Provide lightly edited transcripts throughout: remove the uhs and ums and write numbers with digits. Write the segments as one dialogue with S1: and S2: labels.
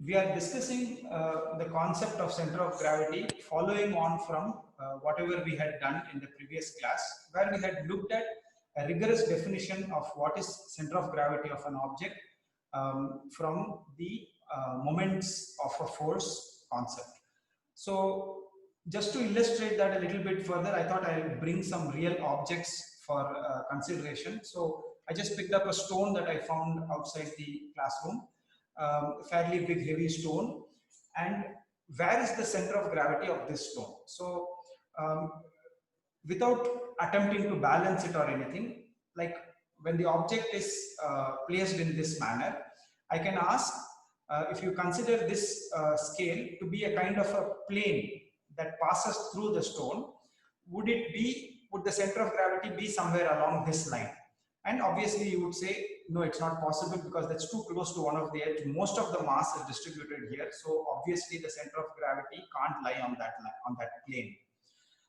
S1: We are discussing the concept of center of gravity following on from whatever we had done in the previous class, where we had looked at a rigorous definition of what is center of gravity of an object from the moments of a force concept. So just to illustrate that a little bit further, I thought I'll bring some real objects for consideration. So I just picked up a stone that I found outside the classroom, fairly big heavy stone, and where is the center of gravity of this stone? So without attempting to balance it or anything, like when the object is placed in this manner, I can ask if you consider this scale to be a kind of a plane that passes through the stone, would the center of gravity be somewhere along this line? And obviously you would say, no, it's not possible because that's too close to one of the edge. Most of the mass is distributed here. So obviously the center of gravity can't lie on that plane.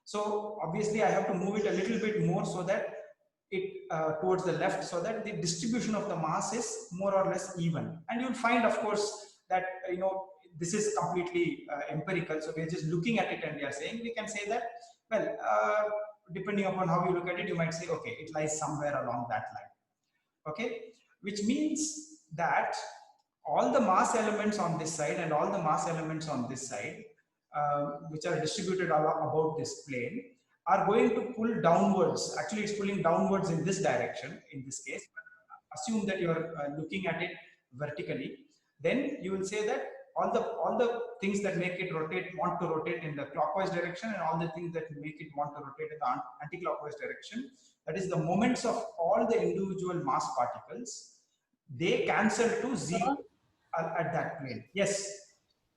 S1: So obviously I have to move it a little bit more so that it towards the left, so that the distribution of the mass is more or less even. And you'll find, of course, that this is completely empirical. So we're just looking at it and we are saying, we can say that, well, depending upon how you look at it, you might say, okay, it lies somewhere along that line. Okay, which means that all the mass elements on this side and all the mass elements on this side, which are distributed about this plane, are going to pull downwards. Actually, it's pulling downwards in this direction in this case. Assume that you are looking at it vertically. Then you will say that all the things that make it want to rotate in the clockwise direction, and all the things that make it want to rotate in the anti-clockwise direction, that is the moments of all the individual mass particles, they cancel to zero at that plane. Yes.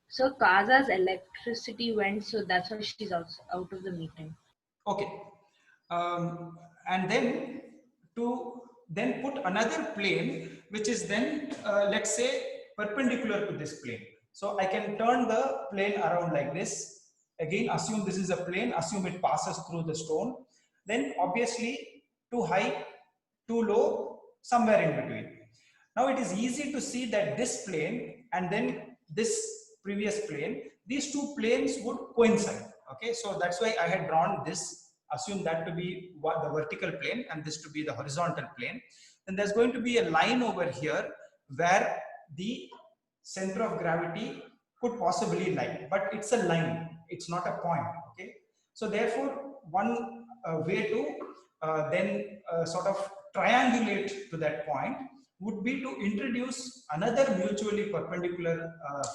S2: So Kaza's electricity went, so that's why she's out of the meeting.
S1: Okay. And then to put another plane, which is then, let's say, perpendicular to this plane. So I can turn the plane around like this. Again, assume this is a plane, assume it passes through the stone. Then obviously too high, too low, somewhere in between. Now it is easy to see that this plane and then this previous plane, these two planes would coincide. Okay, so that's why I had drawn this, assume that to be the vertical plane and this to be the horizontal plane. Then there's going to be a line over here where the center of gravity could possibly lie, but it's a line, it's not a point. Okay, so therefore one way to then sort of triangulate to that point would be to introduce another mutually perpendicular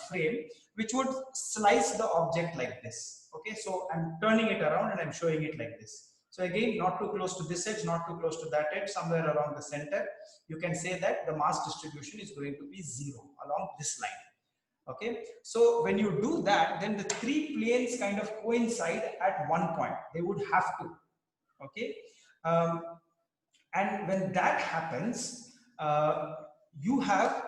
S1: frame which would slice the object like this. Okay, so I'm turning it around and I'm showing it like this. So again, not too close to this edge, not too close to that edge, somewhere around the center, you can say that the mass distribution is going to be zero along this line. Okay, so when you do that, then the three planes kind of coincide at one point. They would have to. Okay, and when that happens, you have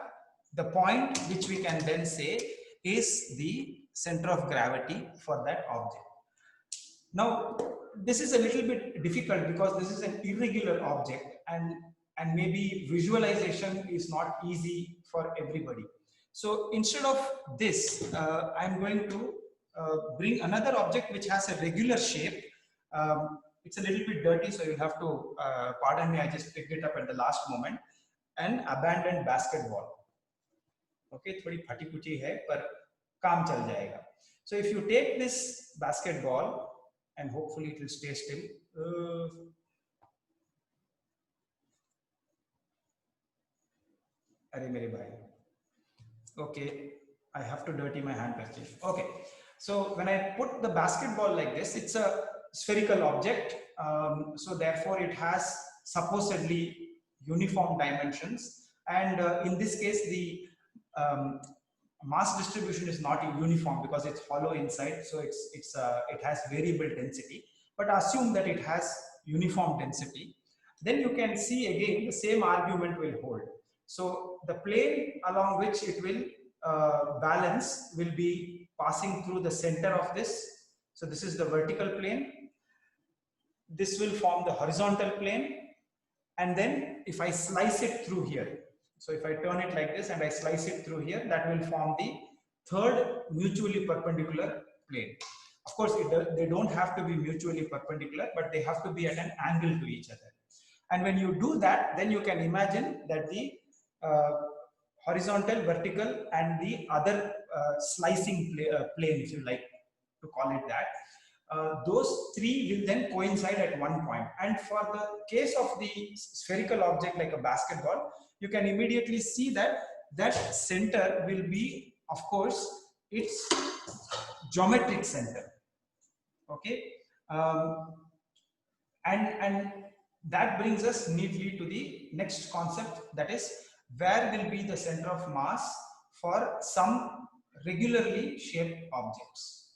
S1: the point which we can then say is the center of gravity for that object. Now, this is a little bit difficult because this is an irregular object, and maybe visualization is not easy for everybody. So instead of this, I'm going to bring another object which has a regular shape. It's a little bit dirty, so you'll have to pardon me, I just picked it up at the last moment. An abandoned basketball. Okay, थोड़ी फटी कुटी है पर काम चल जाएगा. So if you take this basketball, and hopefully it will stay still. अरे मेरे भाई. Okay, I have to dirty my handkerchief. Okay, so when I put the basketball like this, it's a spherical object. So therefore it has supposedly uniform dimensions, and in this case the mass distribution is not uniform because it's hollow inside, so it has variable density. But assume that it has uniform density, then you can see again the same argument will hold. So the plane along which it will balance will be passing through the center of this. So this is the vertical plane. This will form the horizontal plane. And then if I slice it through here, so if I turn it like this and I slice it through here, that will form the third mutually perpendicular plane. Of course, they don't have to be mutually perpendicular, but they have to be at an angle to each other. And when you do that, then you can imagine that the uh, horizontal, vertical, and the other slicing plane, if you like to call it that, those three will then coincide at one point. And for the case of the spherical object like a basketball, you can immediately see that that center will be, of course, its geometric center. Okay, and that brings us neatly to the next concept, that is, where will be the center of mass for some regularly shaped objects.